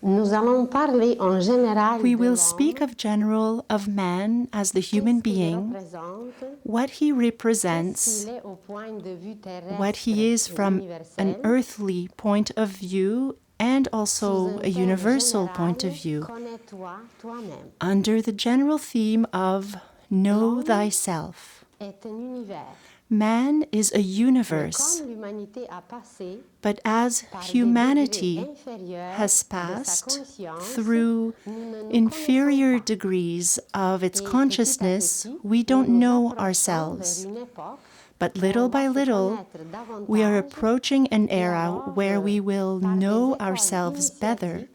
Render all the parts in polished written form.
Nous allons parler en général We de will l'homme, speak of general of man as the human qu'est-ce qu'il being, représente, what he qu'est-ce represents, qu'il est au point de vue terrestre what he is et from an universel, earthly point of view and sous also un a thème universal point of général, view, connais-toi toi-même. under the general theme of Know Thyself. Est un univers. Man is a Mais universe, comme l'humanité a passé but as par des humanity degrés inférieurs has de sa passed conscience, through nous ne nous inferior connaissons pas. degrees of its Et consciousness, petit à petit, we nous don't nous know approchons ourselves. vers une époque But où little on va by se little, connaître davantage we are approaching an et era alors, where we will par des know écoles ourselves better. initiatiques,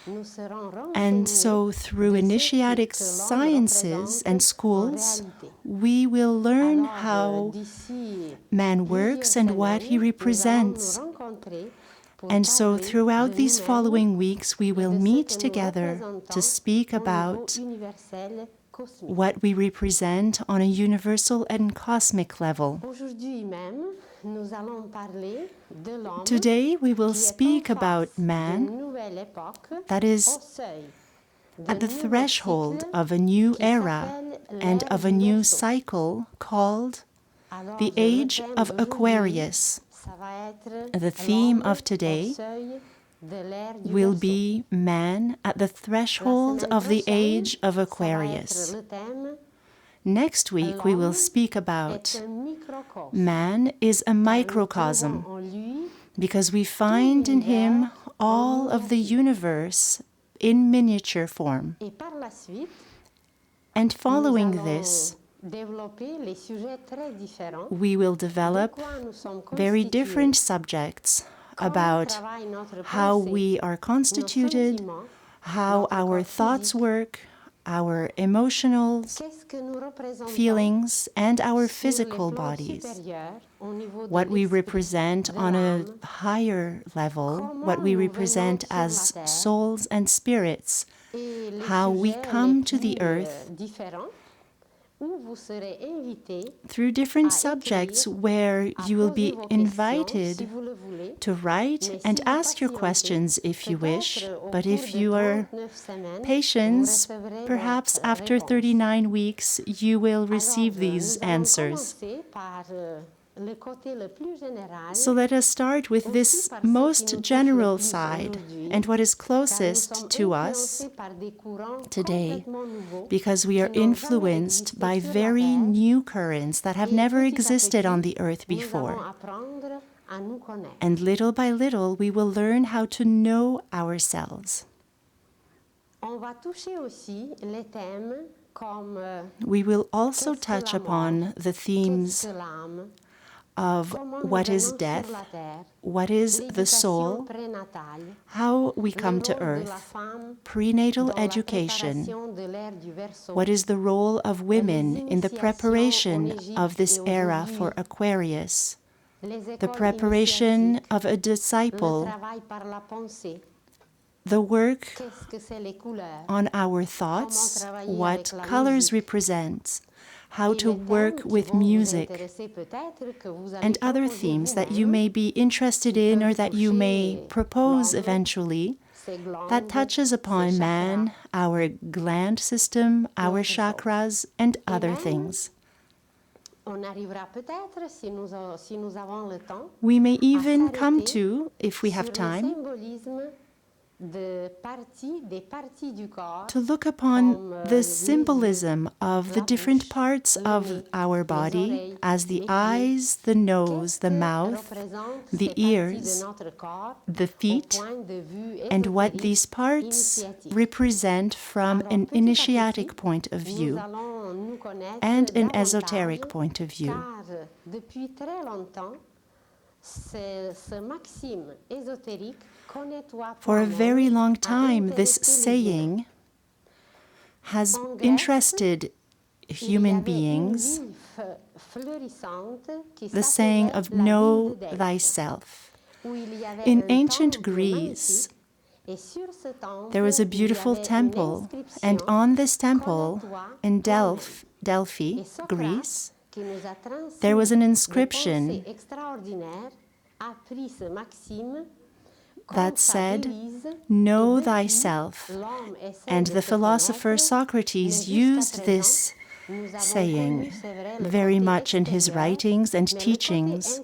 nous serons And renseignés so through de ce initiatic que l'homme sciences représente and en schools, réalité. we will learn Alors, how d'ici man plusieurs works and what he semaines, nous allons nous represents. rencontrer pour And so parler throughout de these nous-mêmes following weeks, we et will de ce meet que nous together to représentons speak au niveau about universel cosmique. what we represent on a universal and cosmic level. Aujourd'hui même, nous allons parler de l'homme Today, we will qui est en speak about face d'une man nouvelle époque, that au is seuil at d'un the nouveau threshold cycle of a new qui era s'appelle and l'ère of a du new Verseau. cycle called Alors, the le age thème of d'aujourd'hui, Aquarius. ça va être The theme l'homme of au today seuil de l'ère du will Verseau. be man at the La threshold semaine of the prochaine, age of ça va être Aquarius. le thème Next week, we will l'homme speak est about un microcosme. man is a Car nous microcosm, trouvons en lui because we find in him all of the universe in miniature form. et par la suite, And nous following allons this, développer les sujets très différents we will de develop quoi nous sommes very constitués, different subjects comment about travaille notre how pensée, we are nos constituted, sentiments, how notre our corps thoughts physique, work, our emotionals, qu'est-ce que nous représentons feelings, and our sur les physical plans bodies. supérieurs au niveau de What we l'esprit, represent de on a l'âme, higher level, comment what we nous represent venons sur as la terre, souls and spirits, et les how we sujets come les to the plus earth différents où vous serez invités through different à subjects écrire, where à you will poser be vos questions si invited vous le voulez. to write Mais and si vous ask your patientez, questions if you wish. peut-être au But cours if de you are 39 semaines, vous patient, recevrez perhaps votre after réponse. 39 weeks you will Alors, receive these nous allons answers. commencer par le côté le plus général, So let us start with aussi this par ce qui nous most touche le general plus side aujourd'hui, and what is car nous closest sommes to influencés us par des courants today, complètement nouveaux because we are qui n'ont jamais influenced existé by sur la very Terre, new currents that have et never petit à existed on petit, the earth nous allons before. apprendre à nous connaître. And little by little, we will learn how to know ourselves. On va toucher aussi les thèmes comme We will also qu'est-ce que touch la mort, upon the qu'est-ce themes que l'âme, of comment nous what is venons sur death, la terre, what is the l'éducation soul, prénatale, how we le come to rôle de la earth, femme prenatal dans la education, préparation de l'ère du Verseau, what is the role of women les in the initiations en preparation Égypte of this et aux era Égyptes, for Aquarius, les the écoles preparation initiatiques, of a le disciple, travail par la pensée, the work qu'est-ce que c'est les couleurs, on our thoughts, what colors represent, how to work with music, and other themes that you may be interested in or that you may propose eventually, that touches upon man, our gland system, our chakras, and other things. On arrivera peut-être, si nous avons le temps, We may even à come s'arrêter to, if we have sur le time, symbolisme des parties du corps, to look upon comme the les symbolism of the la different bouche, parts le of nez, our les body, oreilles, as the les pieds. eyes, the nose, the Qu'est-ce que mouth, représentent the ces parties de ears, notre corps the au feet, point de vue and what ésotérique, these parts initiatique? represent from Alors, an petit à initiatic petit, point of nous view allons nous connaître and an davantage, esoteric point of view. car depuis très longtemps, ce maxime ésotérique, connais-toi For a toi-même, very long a time, this intéressé les humains. saying has En Grèce, interested il y human avait une beings, ville fleurissante qui the saying s'appelait of la ville know de Delphes, thyself. où il y avait In un ancient temple Greece, magnifique, et sur ce temple, there was a il y beautiful avait une temple, and inscription, on this temple connais-toi in toi-même. Delphi, Et Socrate, Greece, qui nous a transmis there was an des inscription pensées extraordinaires, a pris ce maxime That said, know thyself. And the philosopher Socrates used this saying very much in his writings and teachings.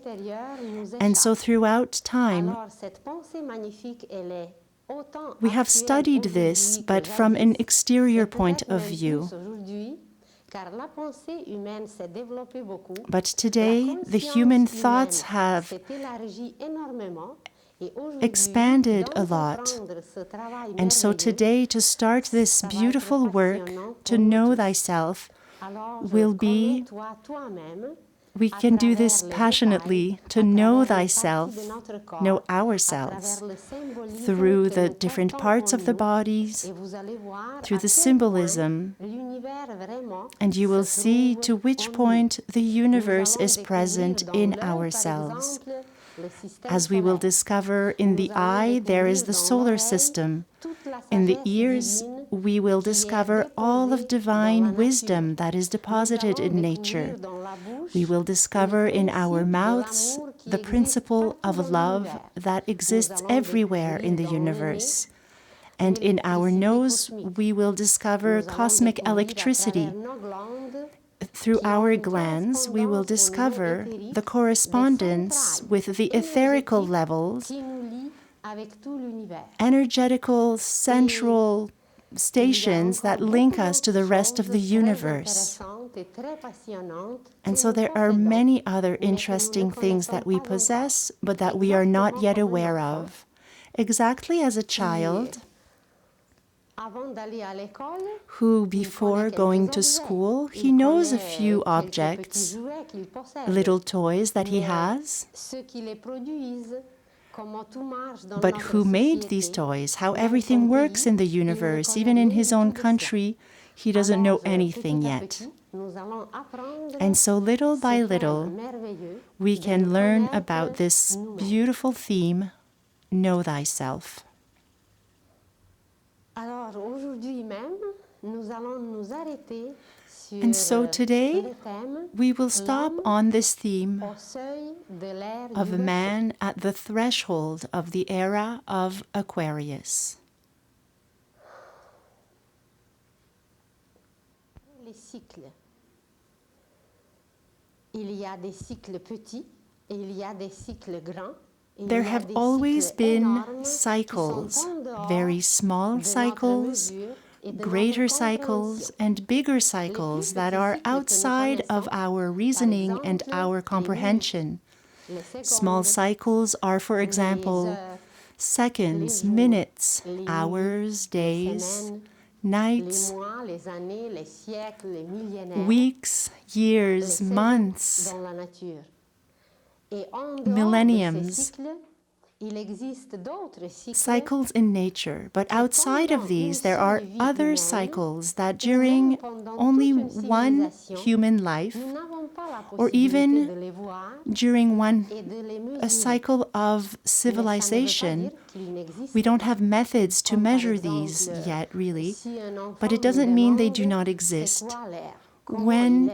And so throughout time, we have studied this, but from an exterior point of view. But today, the human thoughts have expanded a lot. And so today, to start this beautiful work, to know thyself, will be, we can do this passionately, to know thyself, know ourselves, through the different parts of the bodies, through the symbolism, and you will see to which point the universe is present in ourselves. As we will discover, in the eye there is the solar system. In the ears we will discover all of divine wisdom that is deposited in nature. We will discover in our mouths the principle of love that exists everywhere in the universe. And in our nose we will discover cosmic electricity. Through our glands, we will discover the correspondence with the etherical levels, energetical central stations that link us to the rest of the universe. And so there are many other interesting things that we possess, but that we are not yet aware of. Exactly as a child who, before going to school, he knows a few objects, little toys that he has, but who made these toys, how everything works in the universe, even in his own country, he doesn't know anything yet. And so little by little, we can learn about this beautiful theme, know thyself. And so today, we will stop on this theme of a man at the threshold of the era of Aquarius. There have always been cycles, very small cycles, greater cycles, and bigger cycles that are outside of our reasoning and our comprehension. Small cycles are, for example, seconds, minutes, hours, days, nights, weeks, years, months, millenniums, cycles in nature. But outside of these, there are other cycles that during only one human life, or even during a cycle of civilization, we don't have methods to measure these yet, really, but it doesn't mean they do not exist. When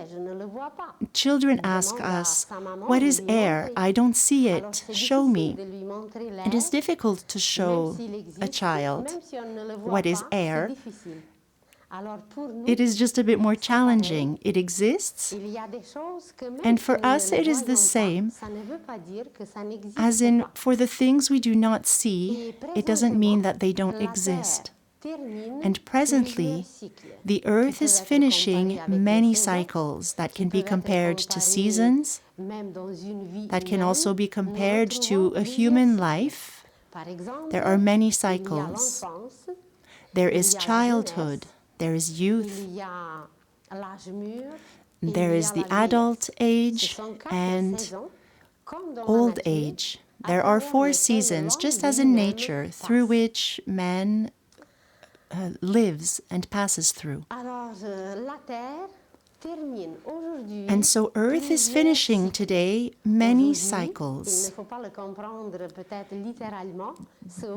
children ask us, "What is air? I don't see it. Show me." It is difficult to show a child what is air. It is just a bit more challenging. It exists, and for us it is the same. As in, for the things we do not see, it doesn't mean that they don't exist. And presently, the Earth is finishing many cycles that can be compared to seasons, that can also be compared to a human life. There are many cycles. There is childhood, there is youth, there is the adult age, and old age. There are 4 seasons, just as in nature, through which man lives and passes through. And so Earth is finishing today many cycles.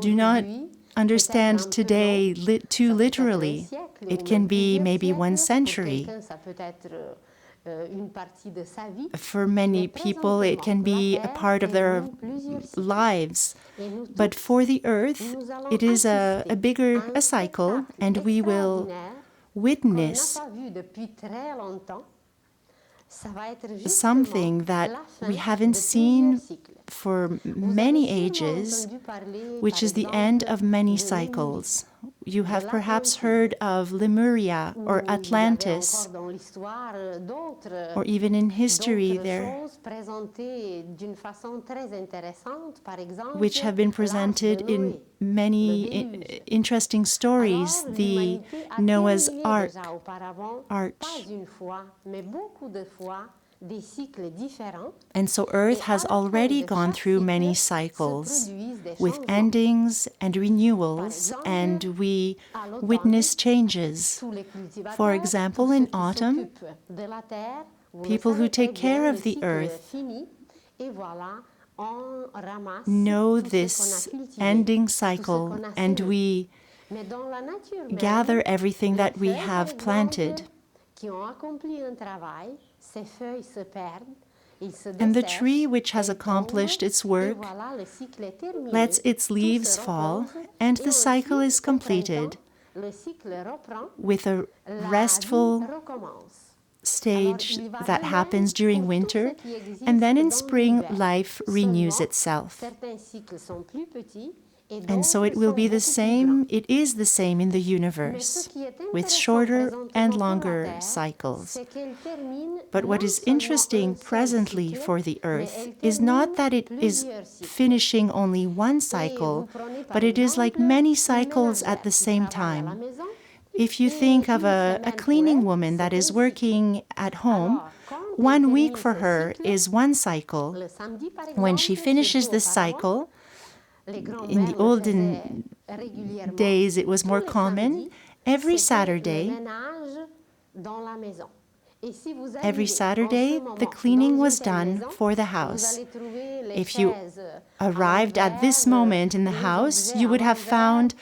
Do not understand today too literally. It can be maybe 1 century. For many people, it can be a part of their lives. But for the Earth, it is a cycle, and we will witness something that we haven't seen for many ages, which is the end of many cycles. You have perhaps heard of Lemuria or Atlantis, or even in history there, which have been presented in many interesting stories. The Noah's Ark, Arch. And so Earth has already gone through many cycles with endings and renewals, and we witness changes. For example, in autumn, people who take care of the Earth know this ending cycle, and we gather everything that we have planted. And the tree which has accomplished its work lets its leaves fall, and the cycle is completed with a restful stage that happens during winter, and then in spring life renews itself. And so it will be the same, it is the same in the universe, with shorter and longer cycles. But what is interesting presently for the Earth is not that it is finishing only one cycle, but it is like many cycles at the same time. If you think of a cleaning woman that is working at home, 1 week for her is one cycle. When she finishes this cycle, in the olden days it was more common, every Saturday the cleaning was done for the house. If you arrived at this moment in the house, you would have found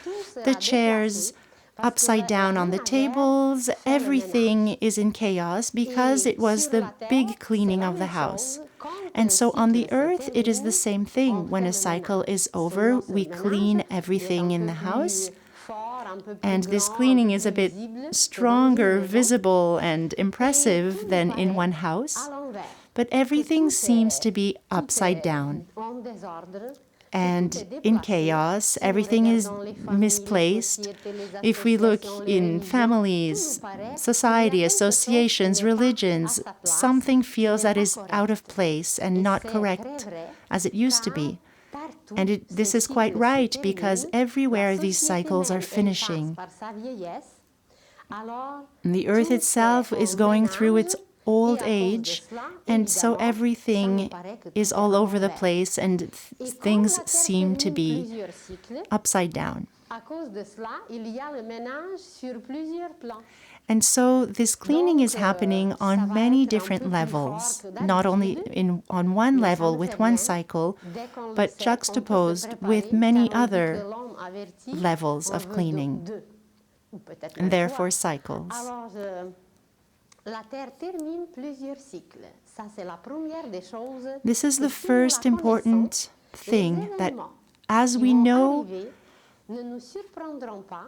the chairs upside down on the tables. Everything is in chaos because it was the big cleaning of the house. And so on the Earth, it is the same thing. When a cycle is over, we clean everything in the house. And this cleaning is a bit stronger, visible, and impressive than in one house. But everything seems to be upside down and in chaos. Everything is misplaced. If we look in families, society, associations, religions, something feels that is out of place and not correct as it used to be. And this is quite right, because everywhere these cycles are finishing. And the Earth itself is going through its old age, and so everything is all over the place, and things seem to be upside down. And so this cleaning is happening on many different levels, not only on one level with one cycle, but juxtaposed with many other levels of cleaning, and therefore cycles. This is the first important thing, that as we know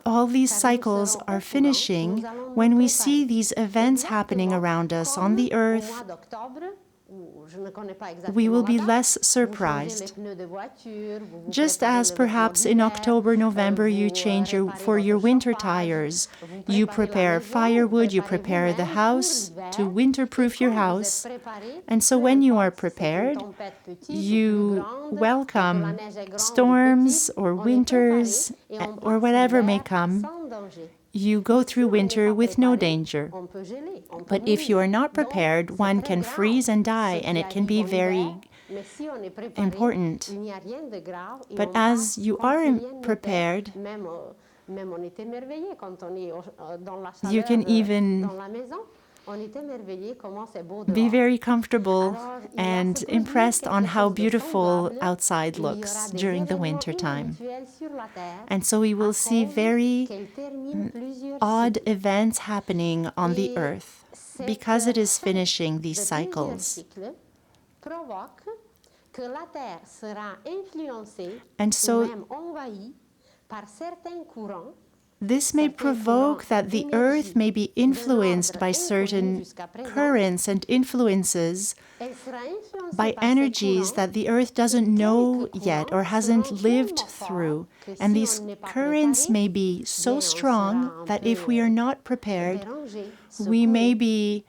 all these cycles are finishing, when we see these events happening around us on the Earth, we will be less surprised. Just as perhaps in October, November, you change for your winter tires. You prepare firewood, you prepare the house to winterproof your house. And so when you are prepared, you welcome storms or winters or whatever may come. You go through winter with no danger. But if you are not prepared, one can freeze and die, and it can be very important. But as you are prepared, you can even be very comfortable and impressed on how beautiful outside looks during the winter time. And so we will see very odd events happening on the Earth. because it is finishing these cycles. And so this may provoke that the earth may be influenced by certain currents and influences, by energies that the earth doesn't know yet or hasn't lived through. And these currents may be so strong that if we are not prepared, we may be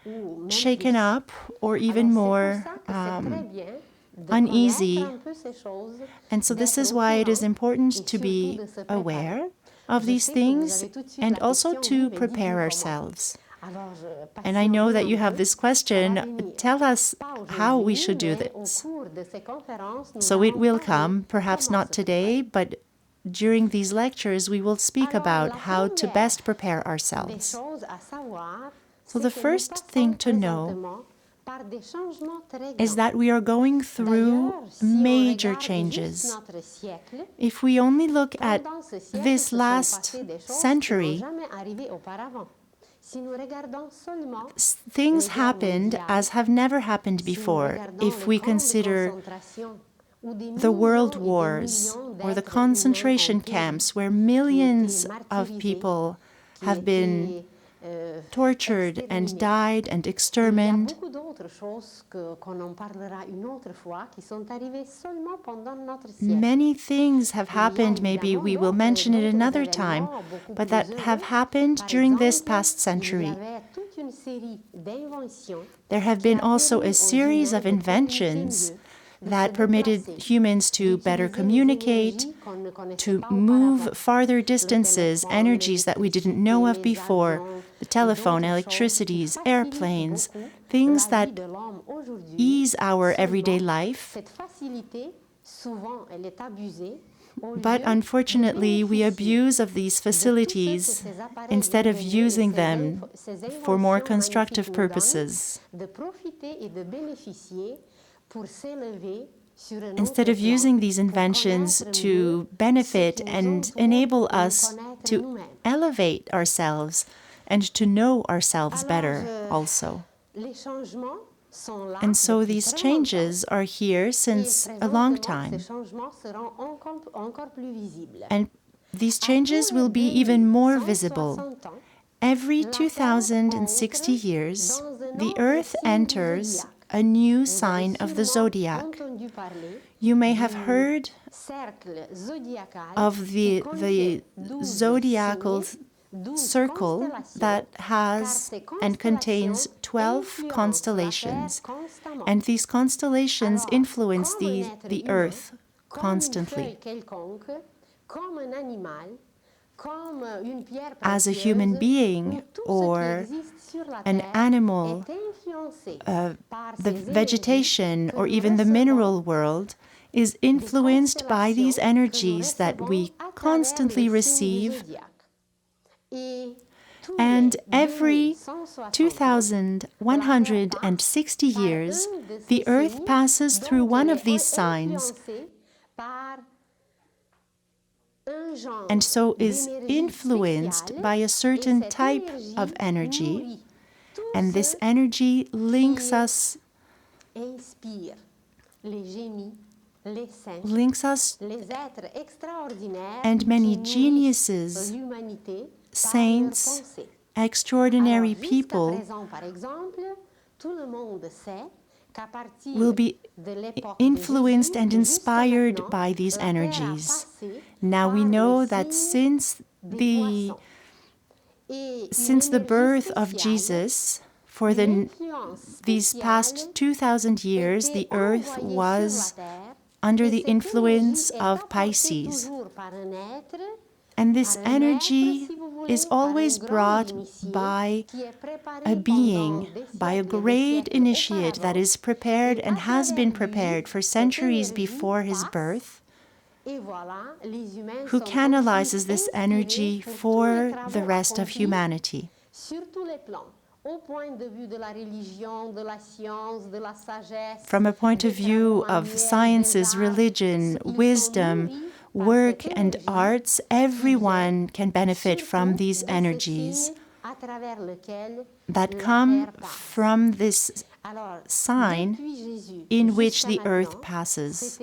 shaken up or even more uneasy. And so this is why it is important to be aware of these things and also to prepare ourselves. And I know that you have this question. Tell us how we should do this. So it will come, perhaps not today, but during these lectures we will speak about how to best prepare ourselves. So the first thing to know is that we are going through major changes. If we only look at this last century, things happened as have never happened before. If we consider the world wars or the concentration camps where millions of people have been tortured and died and exterminated. Many things have happened, maybe we will mention it another time, but that have happened during this past century. There have been also a series of inventions that permitted humans to better communicate, to move farther distances, energies that we didn't know of before, the telephone, electricities, airplanes, things that ease our everyday life. But unfortunately, we abuse of these facilities instead of using them for more constructive purposes. Instead of using these inventions to benefit and enable us to elevate ourselves and to know ourselves better also. And so these changes are here since a long time. And these changes will be even more visible. Every 2060 years, the Earth enters a new sign of the zodiac. You may have heard of the zodiacal circle that has and contains 12 constellations. And these constellations influence the Earth constantly. As a human being or an animal, the vegetation or even the mineral world is influenced by these energies that we constantly receive. And every 2,160 years, the Earth passes through one of these signs, and so is influenced by a certain type of energy. And this energy links us and many geniuses, saints, extraordinary people will be influenced and inspired by these energies. Now we know that since the birth of Jesus, for these past 2,000 years, the Earth was under the influence of Pisces. And this energy is always brought by a being, by a great initiate that is prepared and has been prepared for centuries before his birth, who canalizes this energy for the rest of humanity. From a point of view of sciences, religion, wisdom, work and arts, everyone can benefit from these energies. that come from this sign in which the earth passes.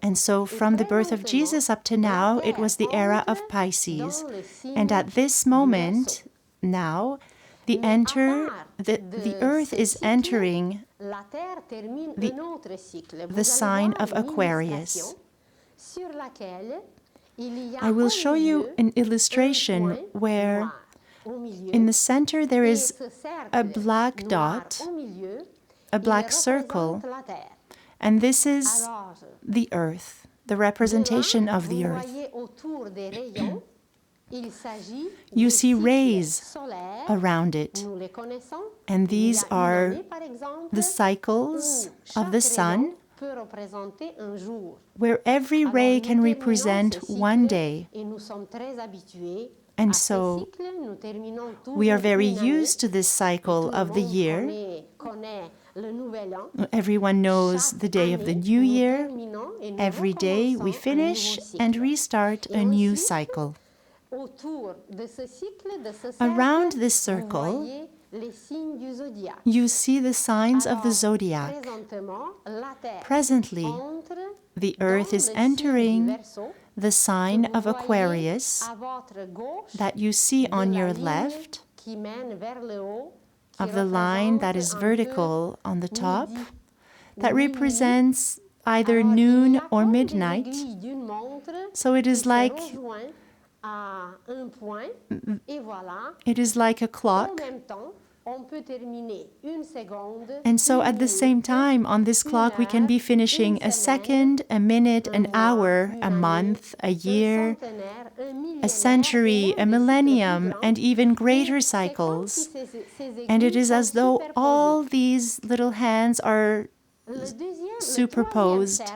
And so from the birth of Jesus up to now, it was the era of Pisces. And at this moment, now, the earth is entering the sign of Aquarius. I will show you an illustration where in the center there is a black dot, a black circle, and this is the earth, the representation of the earth. You see rays around it, and these are the cycles of the sun, where every ray can represent one day. And so we are very used to this cycle of the year. Everyone knows the day of the new year. Every day we finish and restart a new cycle. Around this circle, you see the signs of the zodiac. Presently, the earth is entering the sign of Aquarius that you see on your left, of the line that is vertical on the top, that represents either noon or midnight. So it is like a clock. And so at the same time, on this clock, we can be finishing a second, a minute, an hour, a month, a year, a century, a millennium, and even greater cycles. And it is as though all these little hands are superposed,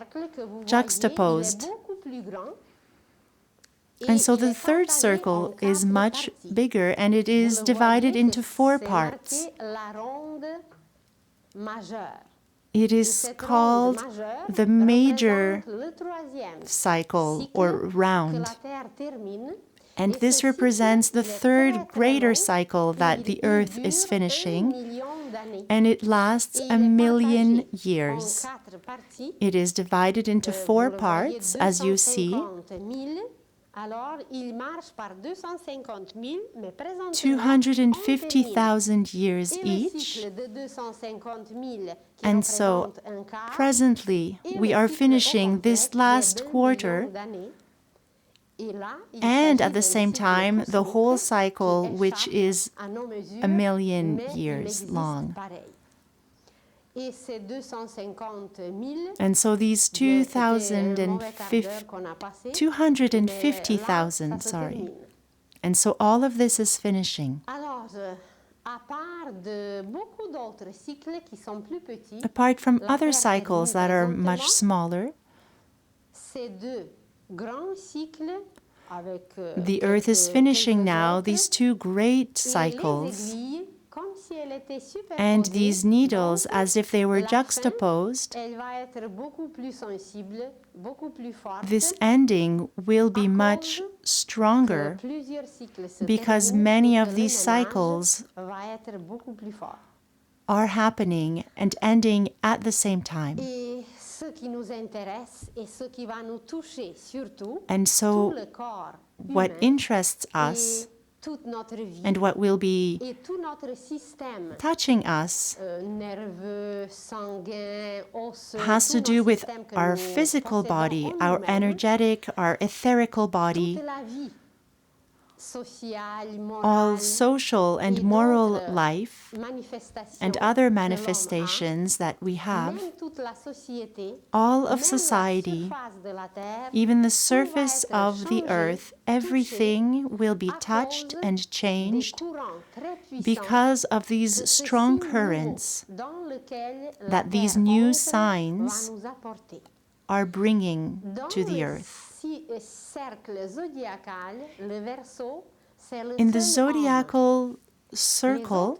juxtaposed. And so the third circle is much bigger, and it is divided into 4 parts. It is called the major cycle or round. And this represents the third greater cycle that the earth is finishing, and it lasts 1,000,000 years. It is divided into 4 parts, as you see. 250,000 years each. And so, presently, we are finishing this last quarter, and at the same time, the whole cycle, which is 1,000,000 years long. And so these 250,000, and so all of this is finishing. Apart from other cycles that are much smaller, the earth is finishing now these 2 great cycles. And these needles, as if they were juxtaposed, this ending will be much stronger because many of these cycles are happening and ending at the same time. And so what interests us and what will be touching us has to do with our physical body, our energetic, our etherical body, all social and moral life, and other manifestations that we have, all of society, even the surface of the earth, everything will be touched and changed because of these strong currents that these new signs are bringing to the earth. In the zodiacal circle,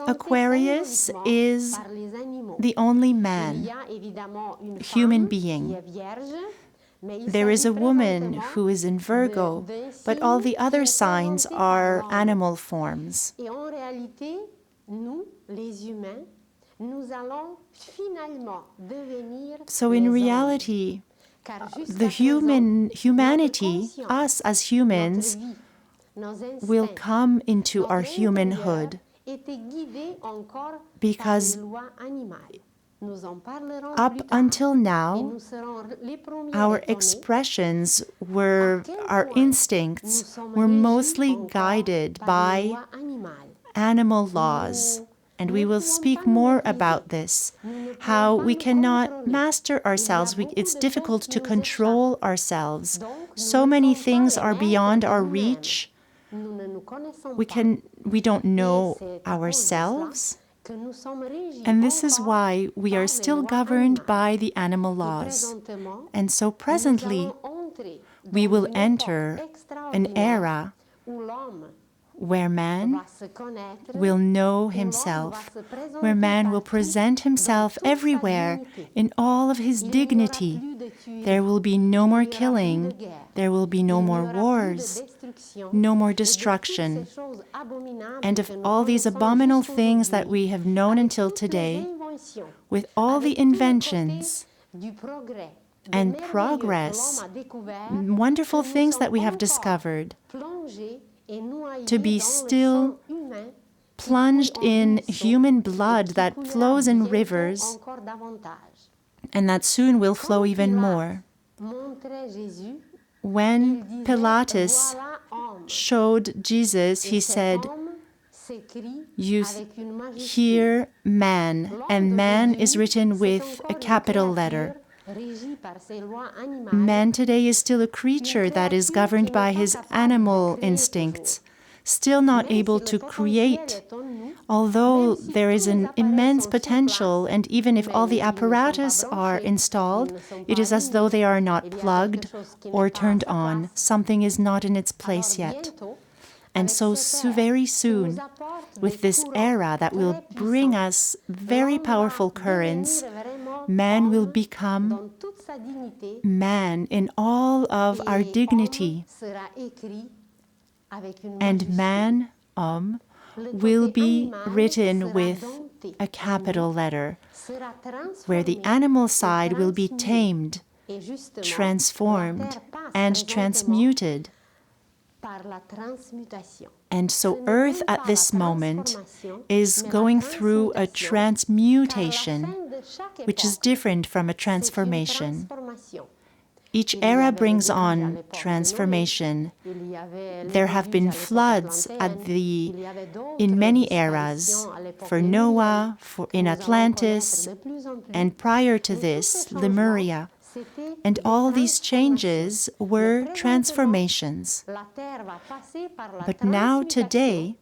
Aquarius is the only man, human being. There is a woman who is in Virgo, but all the other signs are animal forms. Et en réalité, nous, les humains, nous allons finalement devenir So in les anges. reality, Car jusqu'à the présent, humanity, notre conscience, us as humans, notre vie, nos will instincts, come into notre our intérieur humanhood était guidé encore because par les lois animales. Nous en parlerons up plus tard, until et now, nous serons les premiers our étonnés expressions were, à quel our point nous instincts sommes were régis mostly encore guided par les by lois animales. animal laws. And we will speak more about this, how we cannot master ourselves. It's difficult to control ourselves. So many things are beyond our reach. Nous ne nous connaissons We pas. don't know Et c'est à cause de cela ourselves. que nous sommes régis And this is encore why we par are les still lois governed animales. by the animal Et laws. présentement, And so nous presently, allons entrer we dans will une enter époque an extraordinaire era où l'homme where man va se connaître, will know où l'homme va himself, se présenter where man will partout present himself dans toute sa everywhere dignité. in all of his Il n'y aura dignity. plus de tueries, There will be no il more n'y aura plus de killing, guerre, there will be no il n'y more aura plus de wars, destruction, no more et de toutes destruction, ces choses abominables and of que nous all these connaissons abominable jusqu'aujourd'hui, things that we have known avec until toutes les today, inventions, with all avec the tout le côté inventions du progrès, de and merveilleux que progress, l'homme a découvert, wonderful que nous things that sommes we have encore discovered, plongés et noyés to be dans le still sang humain qui plunged coule en in ruisseaux human et blood qui that coulera flows in bientôt rivers, encore davantage. and that soon will flow Quand even Pilate more. montrait Jésus, il When disait, Pilatus voilà homme. showed Jesus, he Et cet said, homme s'écrit "You avec une majuscule. hear man," and man is written with a capital letter. Régie par ses lois animales, Man today is still a creature that is governed by his animal instincts, still not même able si to le potentiel create, est en nous, although même si there is tous les an appareils immense sont sur potential, place, and even if mais all the ils ne sont pas apparatus are branchés, installed, ils ne sont it pas is as though they are not il y a plugged quelque chose qui n'est or pas à turned sa on. place. Something is not in its Alors place yet. bientôt, And avec so, cette ère very qui soon, nous apporte with des this courants era that will très bring puissants, us very l'homme powerful va currents, devenir vraiment man will homme become dans toute sa dignité, man in all of our et dignity, homme sera écrit avec une and majuscule. man, Le will côté be animal written sera with dompté a capital letter, sera where the transformé animal et side will be transmué. tamed, Et justement, transformed, la terre passe and présentement transmuted. par la transmutation. And Ce so n'est Earth même pas at this la moment transformation, is mais la going through a transmutation, car la transmutation, fin de chaque which is époque, different from a c'est une transformation. transformation. Each Il y era avait le brings déluge à on l'époque de Noé, transformation. il y avait le There have déluge been à l'époque floods atlantéenne, il y avait d'autres in many disparitions eras, à l'époque for lémurienne Noah, que in nous allons Atlantis, connaître de plus en plus. and prior to Mais tous this, ces changements, Lemuria. c'était And des all these changes transformations. were Mais présentement, transformations. la terre va passer par la But now, transmutation. today,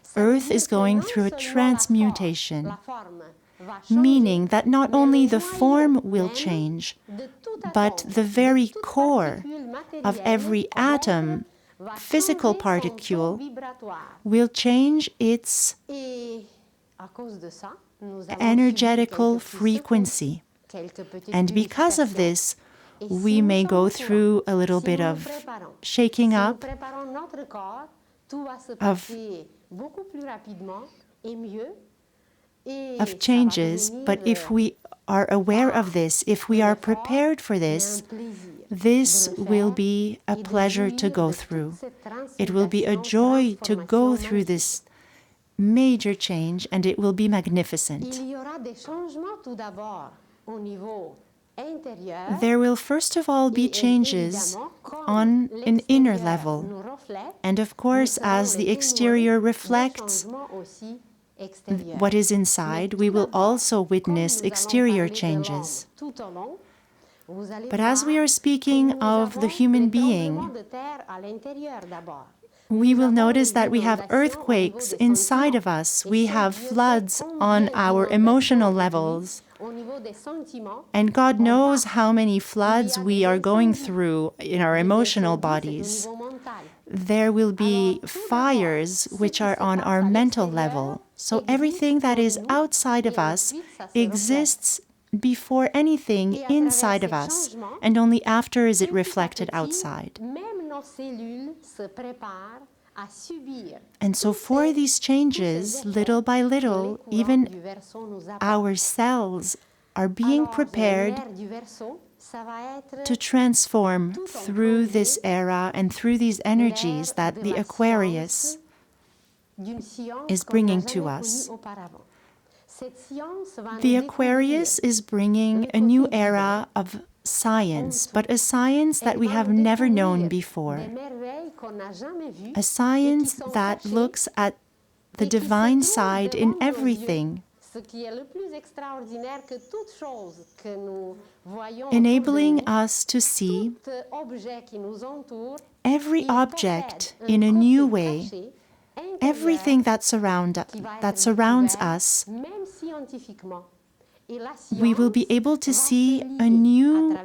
Ça veut Earth dire is que going non through a seulement transmutation, la forme va changer, meaning that not mais only le the form noyau will même change, de tout but atome, the very de toute core particule of matérielle every atom, va physical changer son taux particle, vibratoire. will change its Et à cause de ça, nous allons energetical subir quelques petits frequency. secousses, quelques petites And because of purifications. this, Et we si nous may sommes go au through a little si bit nous nous of préparons, shaking si nous up, préparons notre corps, tout va se of passer beaucoup plus rapidement et mieux. Et ça va of changes, devenir, but if we are aware of this, if we are prepared for this, this will be a pleasure to go through. It will be a joy to go through this major change, and it will be magnificent. Il y aura des changements tout d'abord au niveau intérieur. There will first of all be changes on an inner level, and of course, as the exterior reflects what is inside, we will also witness exterior changes. But as we are speaking of the human being, we will notice that we have earthquakes inside of us. We have floods on our emotional levels. And God knows how many floods we are going through in our emotional bodies. There will be fires which are on our mental level. So everything that is outside of us exists before anything inside of us, and only after is it reflected outside. And so for these changes, little by little, even our cells are being prepared to transform through this era and through these energies that the Aquarius is bringing to us. The Aquarius is bringing a new era of science, but a science that we have never known before. A science that looks at the divine side in everything, enabling us to see every object in a new way, everything that surrounds us. We will be able to see a new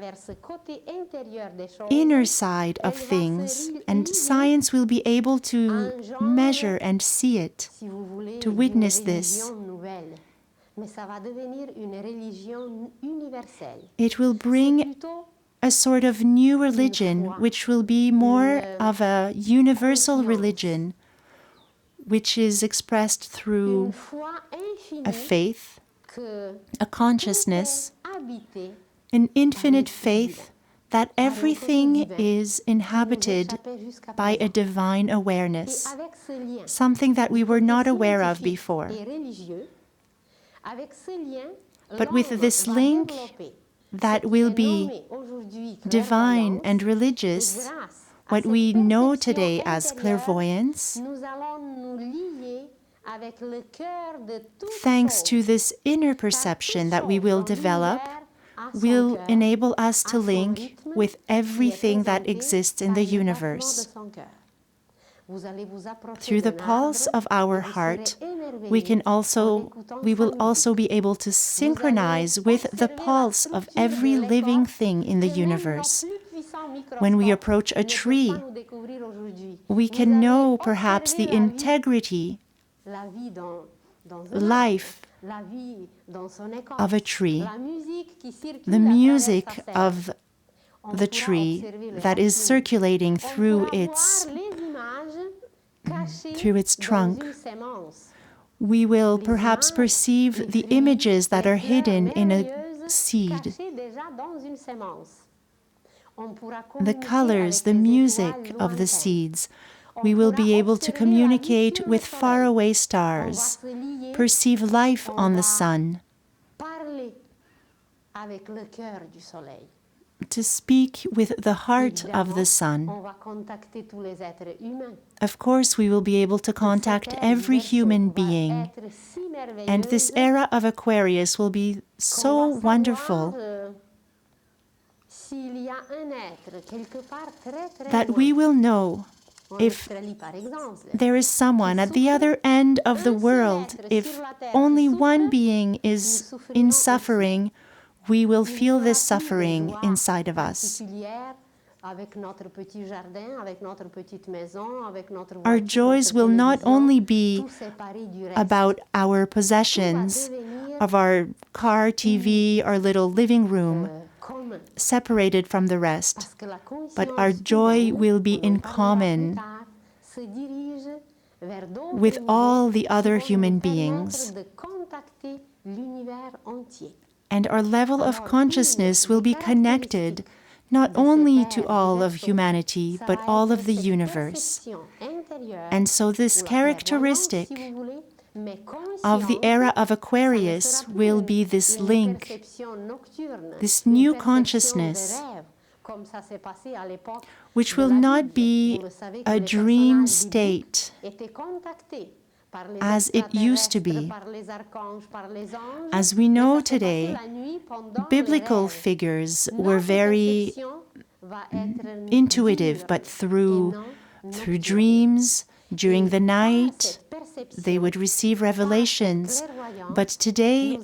inner side of things, and science will be able to measure and see it, to witness this. It will bring a sort of new religion, which will be more of a universal religion, which is expressed through a faith, a consciousness, an infinite faith that everything is inhabited by a divine awareness, something that we were not aware of before. But with this link that will be divine and religious, what we know today as clairvoyance, thanks to this inner perception that we will develop, will enable us to link with everything that exists in the universe. Through the pulse of our heart, we will also be able to synchronize with the pulse of every living thing in the universe. When we approach a tree, we can know perhaps the integrity, life of a tree, the music of the tree that is circulating through its trunk. We will perhaps perceive the images that are hidden in a seed, the colors, the music of the seeds. We will be able to communicate with faraway stars, perceive life on the sun, to speak with the heart of the sun. Of course, we will be able to contact every human being. And this era of Aquarius will be so wonderful that we will know if there is someone at the other end of the world, if only one being is in suffering, we will feel this suffering inside of us. Our joys will not only be about our possessions, of our car, TV, our little living room, separated from the rest, but our joy will be in common with all the other human beings. And our level of consciousness will be connected not only to all of humanity, but all of the universe. And so this characteristic of the era of Aquarius will be this link, this new consciousness, which will not be a dream state as it used to be. As we know today, biblical figures were very intuitive, but through dreams, during the night, they would receive revelations. But today,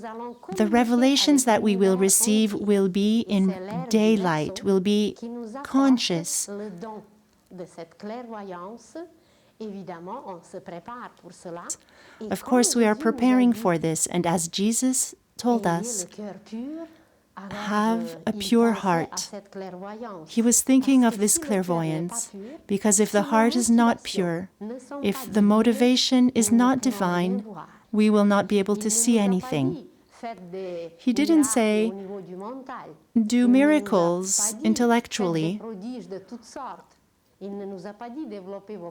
the revelations that we will receive will be in daylight, will be conscious. Of course, we are preparing for this, and as Jesus told us, have a pure heart. He was thinking of this clairvoyance because if the heart is not pure, if the motivation is not divine, we will not be able to see anything. He didn't say, do miracles intellectually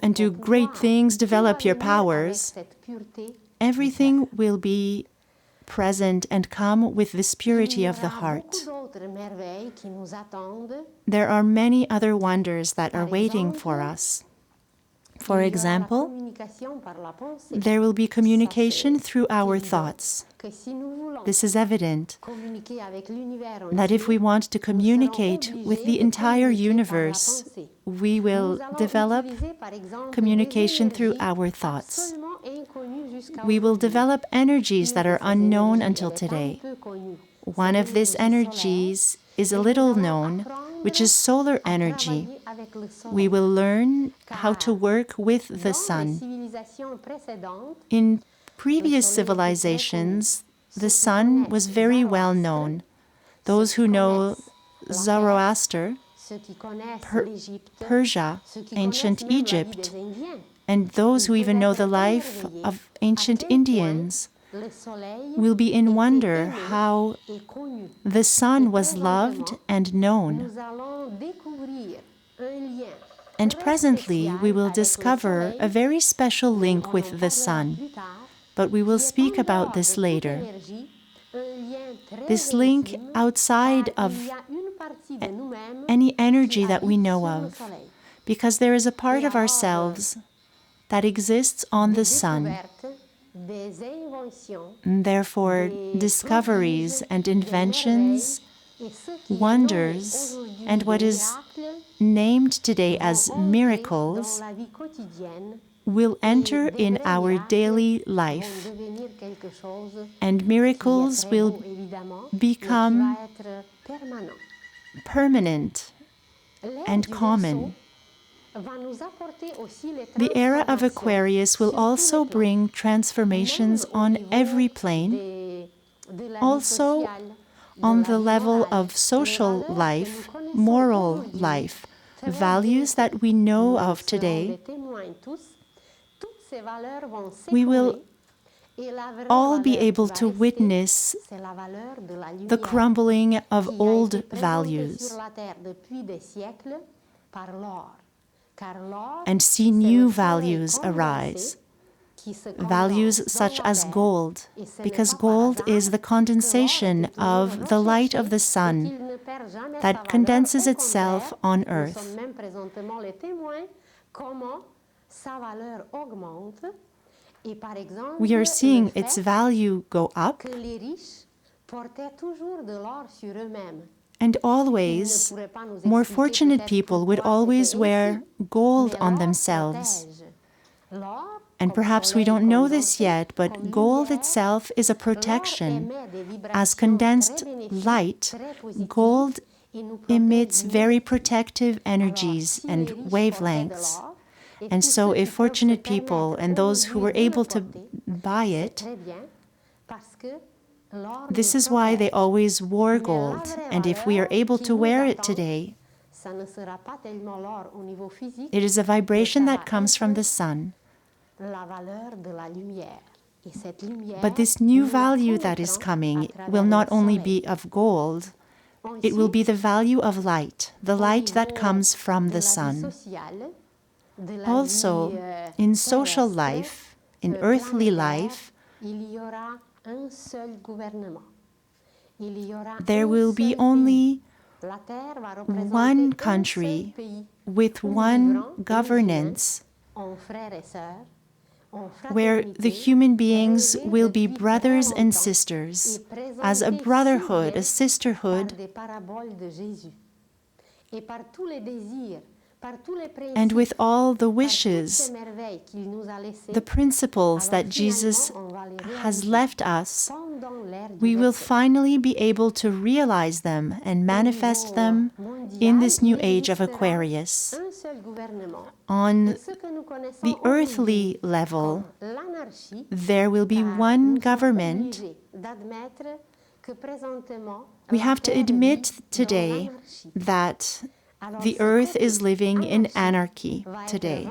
and do great things, develop your powers. Everything will be present and come with this purity of the heart. There are many other wonders that are waiting for us. For example, there will be communication through our thoughts. This is evident that if we want to communicate with the entire universe, we will develop communication through our thoughts. We will develop energies that are unknown until today. One of these energies is a little known, which is solar energy. We will learn how to work with the sun. In previous civilizations, the sun was very well known. Those who know Zoroaster, Persia, ancient Egypt, and those who even know the life of ancient Indians will be in wonder how the sun was loved and known. And presently we will discover a very special link with the sun, but we will speak about this later. This link outside of any energy that we know of, because there is a part of ourselves that exists on the sun. And therefore, discoveries and inventions, wonders, and what is named today as miracles will enter in our daily life. And miracles will become permanent and common. The era of Aquarius will also bring transformations on every plane, also on the level of social life, moral life, values that we know of today. We will all be able to witness the crumbling of old values and see new values arise. Values such as gold, because gold is the condensation of the light of the sun that condenses itself on earth. We are seeing its value go up, and always, more fortunate people would always wear gold on themselves. And perhaps we don't know this yet, but gold itself is a protection. As condensed light, gold emits very protective energies and wavelengths. And so if fortunate people and those who were able to buy it, this is why they always wore gold. And if we are able to wear it today, it is a vibration that comes from the sun. But this new value that is coming will not only be of gold, it will be the value of light, the light that comes from the sun. Also, in social life, in earthly life, there will be only one country with one governance, where the human beings will be brothers and sisters, as a brotherhood, a sisterhood, and with all the wishes, the principles that Jesus has left us, we will finally be able to realize them and manifest them in this new age of Aquarius. On the earthly level, there will be one government We have to admit today that the earth is living in anarchy today.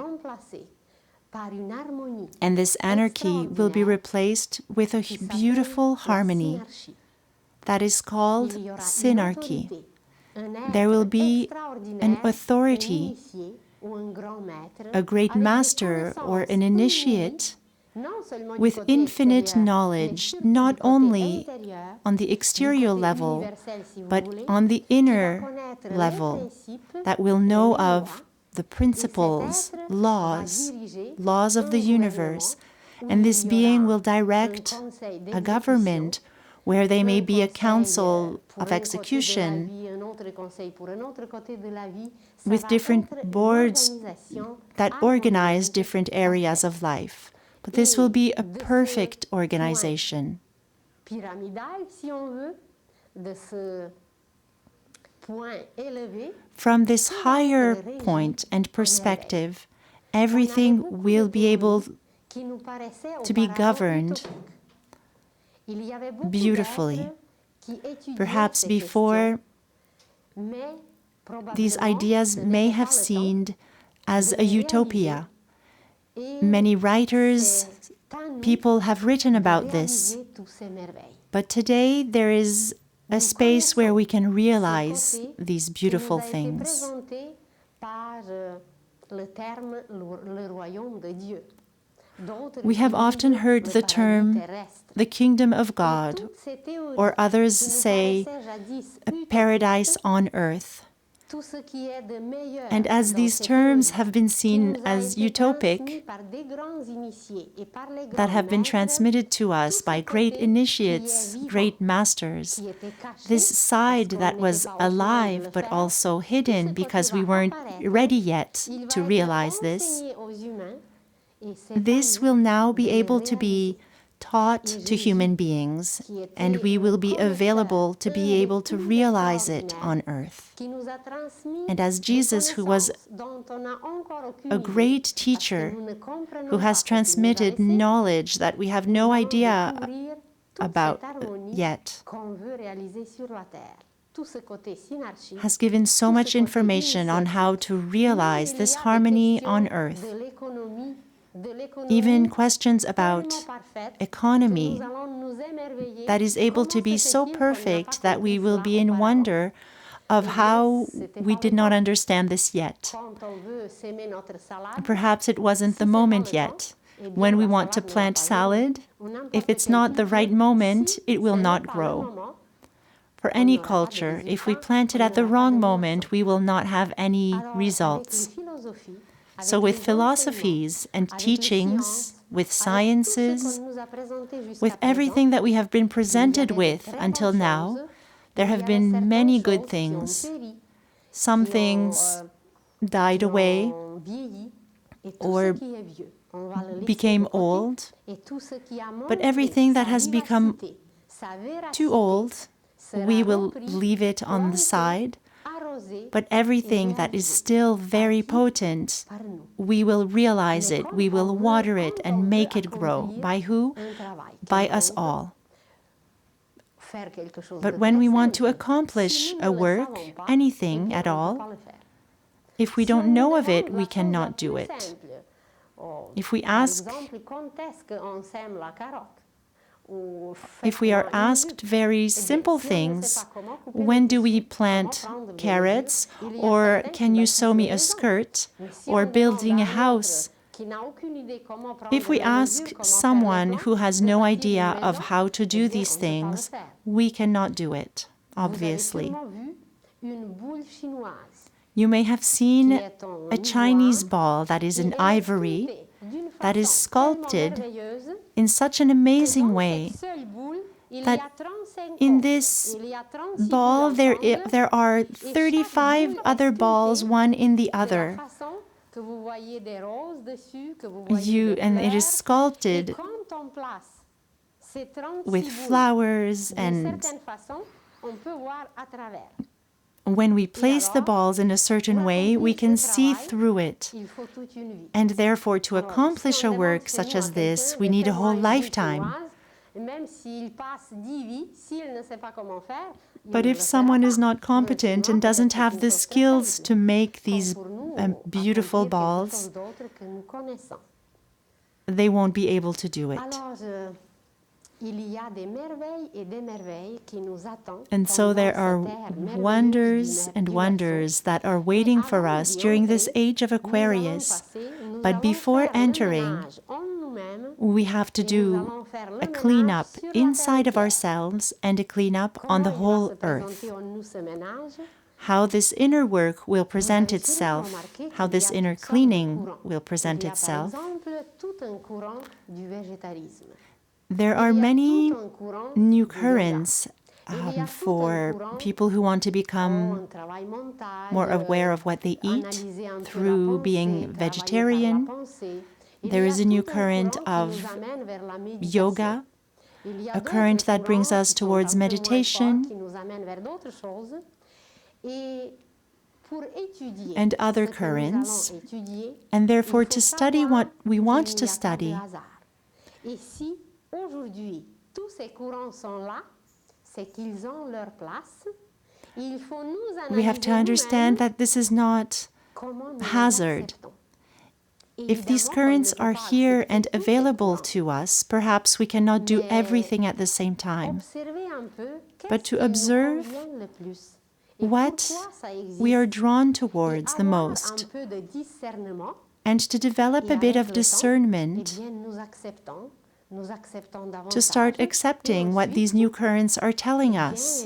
And this anarchy will be replaced with a beautiful harmony that is called synarchy. There will be an authority, a great master or an initiate with infinite knowledge, not only on the exterior level, but on the inner level, that will know of the principles, laws of the universe. And this being will direct a government where there may be a council of execution with different boards that organize different areas of life. But this will be a perfect organization. From this higher point and perspective, everything will be able to be governed beautifully. Perhaps before, these ideas may have seemed as a utopia. Many writers, people have written about this. But today there is a space where we can realize these beautiful things. We have often heard the term the kingdom of God, or others say a paradise on earth. And as these terms have been seen as utopic, that have been transmitted to us by great initiates, great masters, this side that was alive but also hidden because we weren't ready yet to realize this, this will now be able to be taught to human beings, and we will be available to be able to realize it on earth. And as Jesus, who was a great teacher, who has transmitted knowledge that we have no idea about yet, has given so much information on how to realize this harmony on earth. Even questions about economy that is able to be so perfect that we will be in wonder of how we did not understand this yet. Perhaps it wasn't the moment yet. When we want to plant salad, if it's not the right moment, it will not grow. For any culture, if we plant it at the wrong moment, we will not have any results. So with philosophies and teachings, with sciences, with everything that we have been presented with until now, there have been many good things. Some things died away or became old, but everything that has become too old, we will leave it on the side. But everything that is still very potent, we will realize it, we will water it and make it grow. By who? By us all. But when we want to accomplish a work, anything at all, if we don't know of it, we cannot do it. If we are asked very simple things, when do we plant carrots, or can you sew me a skirt, or building a house? If we ask someone who has no idea of how to do these things, we cannot do it, obviously. You may have seen a Chinese ball that is in ivory, that is sculpted in such an amazing way that in this ball there are 35 other balls, one in the other. And it is sculpted with flowers, and when we place the balls in a certain way, we can see through it. And therefore, to accomplish a work such as this, we need a whole lifetime. But if someone is not competent and doesn't have the skills to make these beautiful balls, they won't be able to do it. And so there are wonders and wonders that are waiting for us during this age of Aquarius. But before entering, we have to do a cleanup inside of ourselves and a cleanup on the whole earth. How this inner work will present itself, how this inner cleaning will present itself. There are many new currents for people who want to become more aware of what they eat through being vegetarian. There is a new current of yoga, a current that brings us towards meditation, and other currents, and therefore to study what we want to study. We have to understand that this is not hazard. If these currents are here and available to us, perhaps we cannot do everything at the same time. But to observe what we are drawn towards the most, and to develop a bit of discernment, to start accepting what these new currents are telling us.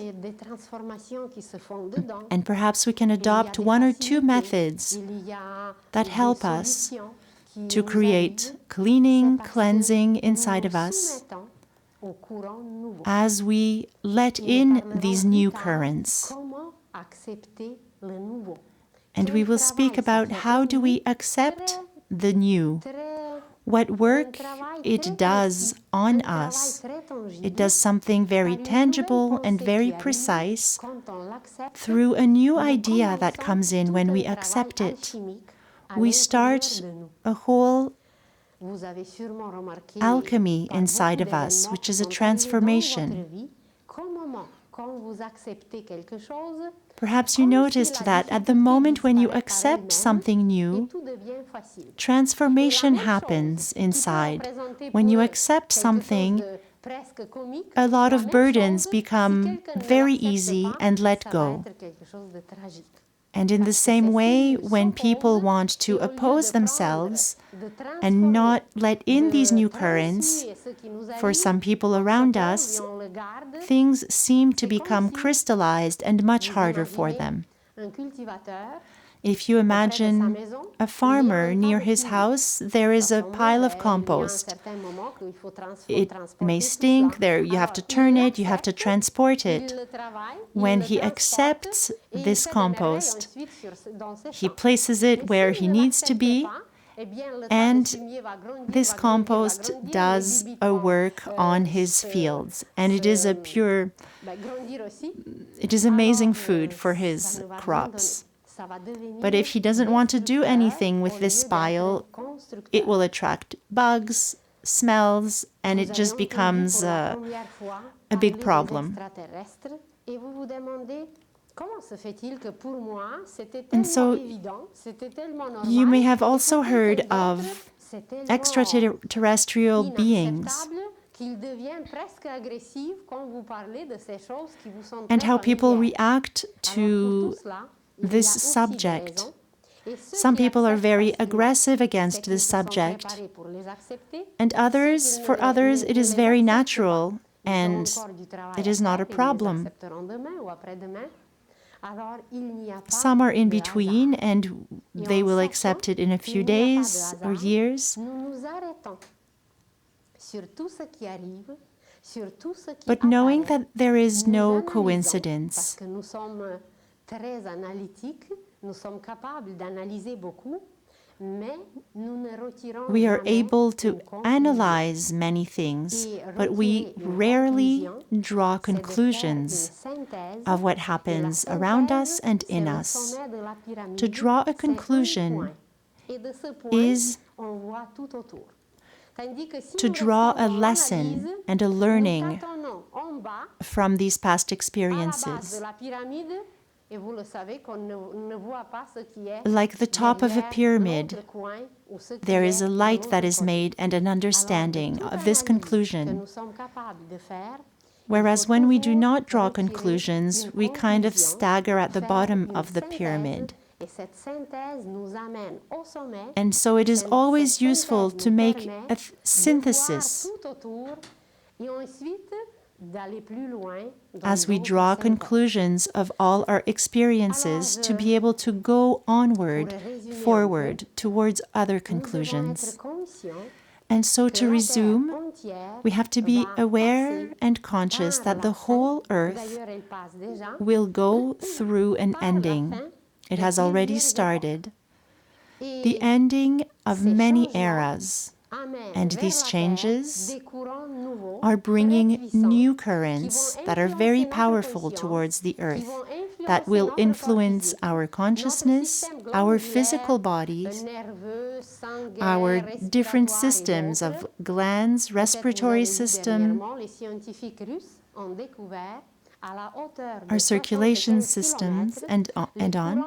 And perhaps we can adopt one or two methods that help us to create cleaning, cleansing inside of us as we let in these new currents. And we will speak about how do we accept the new, what work it does on us. It does something very tangible and very precise through a new idea that comes in when we accept it. We start a whole alchemy inside of us, which is a transformation. Perhaps you noticed that at the moment when you accept something new, transformation happens inside. When you accept something, a lot of burdens become very easy and let go. And in the same way, when people want to oppose themselves and not let in these new currents, for some people around us, things seem to become crystallized and much harder for them. If you imagine a farmer near his house, there is a pile of compost. It may stink, you have to turn it, you have to transport it. When he accepts this compost, he places it where he needs to be, and this compost does a work on his fields. And it is amazing food for his crops. But if he doesn't want to do anything with this pile, it will attract bugs, smells, and it just becomes a big problem. And so you may have also heard of extraterrestrial beings and how people react to this subject. Some people are very aggressive against this subject, and for others, it is very natural and it is not a problem. Some are in between and they will accept it in a few days or years. But knowing that there is no coincidence, we are able to analyze many things, but we rarely draw conclusions of what happens around us and in us. To draw a conclusion is to draw a lesson and a learning from these past experiences. Like the top of a pyramid, there is a light that is made and an understanding of this conclusion. Whereas when we do not draw conclusions, we kind of stagger at the bottom of the pyramid. And so it is always useful to make a synthesis as we draw conclusions of all our experiences to be able to go onward, forward, towards other conclusions. And so to resume, we have to be aware and conscious that the whole earth will go through an ending. It has already started. The ending of many eras. And these changes are bringing new currents that are very powerful towards the earth, that will influence our consciousness, our physical bodies, our different systems of glands, respiratory system, our circulation systems, and on.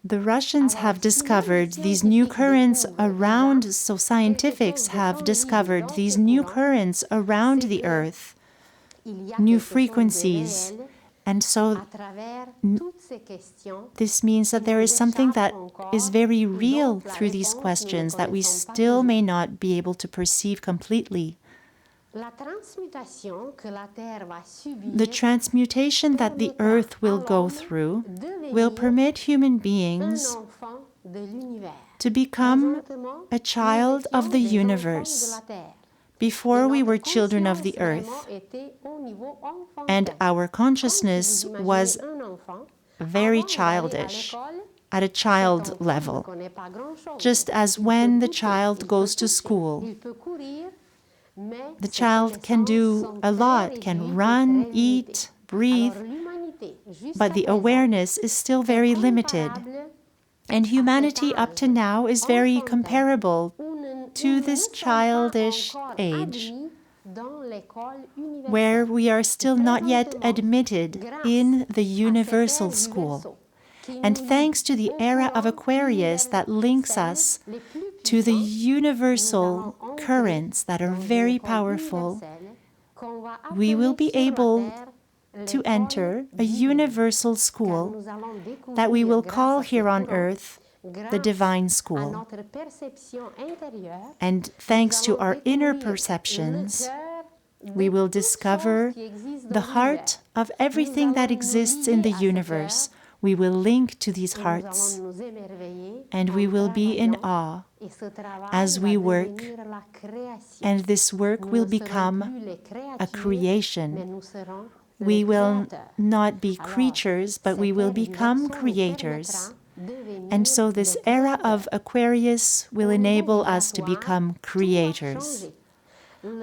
The Russians have discovered these new currents around, so scientists have discovered these new currents around the Earth, new frequencies. And so this means that there is something that is very real through these questions that we still may not be able to perceive completely. The transmutation that the Earth will go through will permit human beings to become a child of the universe. Before we were children of the Earth, and our consciousness was very childish, at a child level, just as when the child goes to school. The child can do a lot, can run, eat, breathe, but the awareness is still very limited. And humanity up to now is very comparable to this childish age, where we are still not yet admitted in the universal school. And thanks to the era of Aquarius that links us to the universal currents that are very powerful, we will be able to enter a universal school that we will call here on earth the divine school. And thanks to our inner perceptions, we will discover the heart of everything that exists in the universe. We will link to these hearts, and we will be in awe as we work, and this work will become a creation. We will not be creatures, but we will become creators. And so this era of Aquarius will enable us to become creators.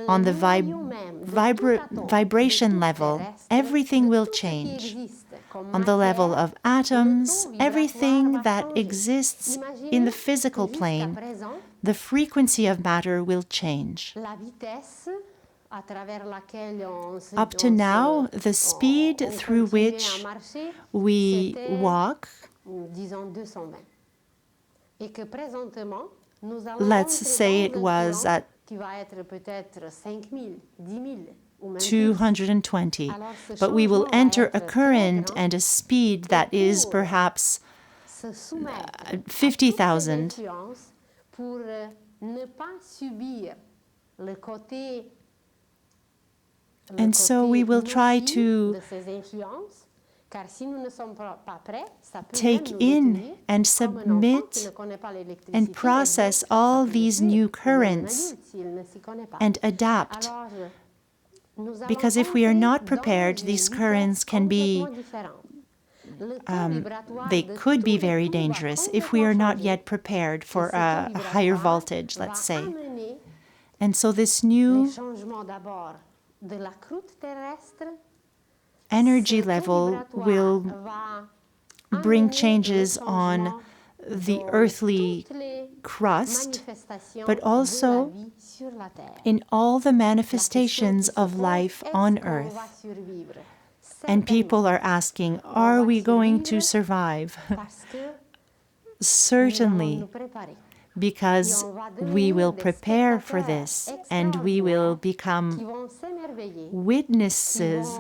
On the vibration level, everything will change. On the level of atoms, everything that exists in the physical plane, the frequency of matter will change. Up to now, the speed through which we walk, let's say it was at 220, but we will enter a current and a speed that is perhaps 50,000. And so we will try to take in and submit and process all these new currents and adapt. Because if we are not prepared, these currents can be, they could be very dangerous if we are not yet prepared for a higher voltage, let's say. And so this new energy level will bring changes on the earthly crust, but also in all the manifestations of life on earth. And people are asking, are we going to survive? Certainly, because we will prepare for this and we will become witnesses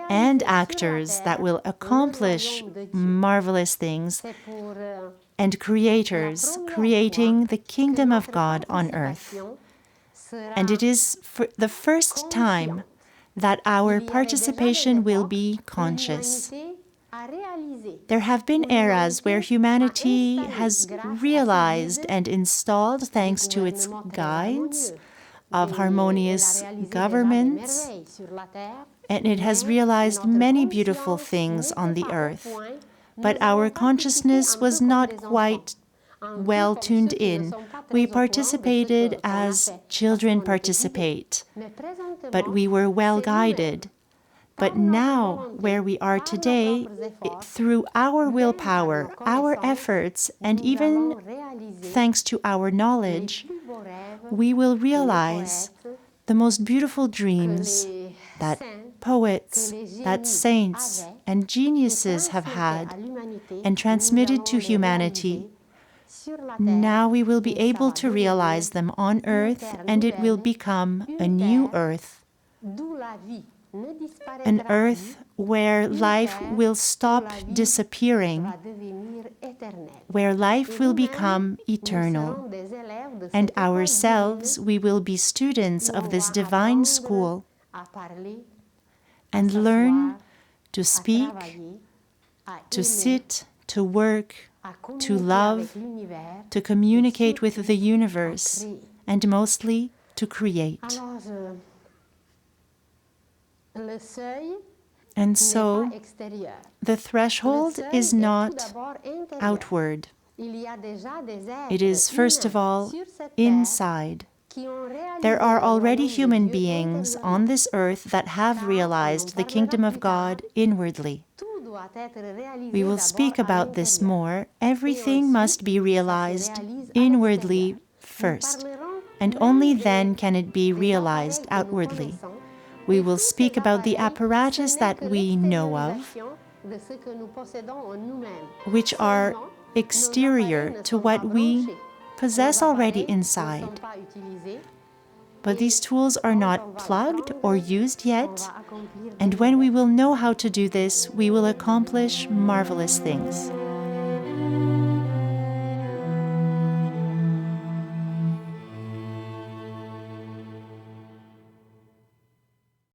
and actors that will accomplish marvelous things, and creators creating the kingdom of God on earth. And it is for the first time that our participation will be conscious. There have been eras where humanity has realized and installed, thanks to its guides of harmonious governments, and it has realized many beautiful things on the earth. But our consciousness was not quite well tuned in. We participated as children participate, but we were well guided. But now, where we are today, through our willpower, our efforts, and even thanks to our knowledge, we will realize the most beautiful dreams that poets, that saints and geniuses have had and transmitted to humanity. Now we will be able to realize them on earth, and it will become a new earth. An earth where life will stop disappearing, where life will become eternal. And ourselves, we will be students of this divine school and learn to speak, to sit, to work, to love, to communicate with the universe, and mostly to create. And so, the threshold is not outward. It is, first of all, inside. There are already human beings on this earth that have realized the kingdom of God inwardly. We will speak about this more. Everything must be realized inwardly first, and only then can it be realized outwardly. We will speak about the apparatus that we know of, which are exterior to what we possess already inside. But these tools are not plugged or used yet, and when we will know how to do this, we will accomplish marvelous things.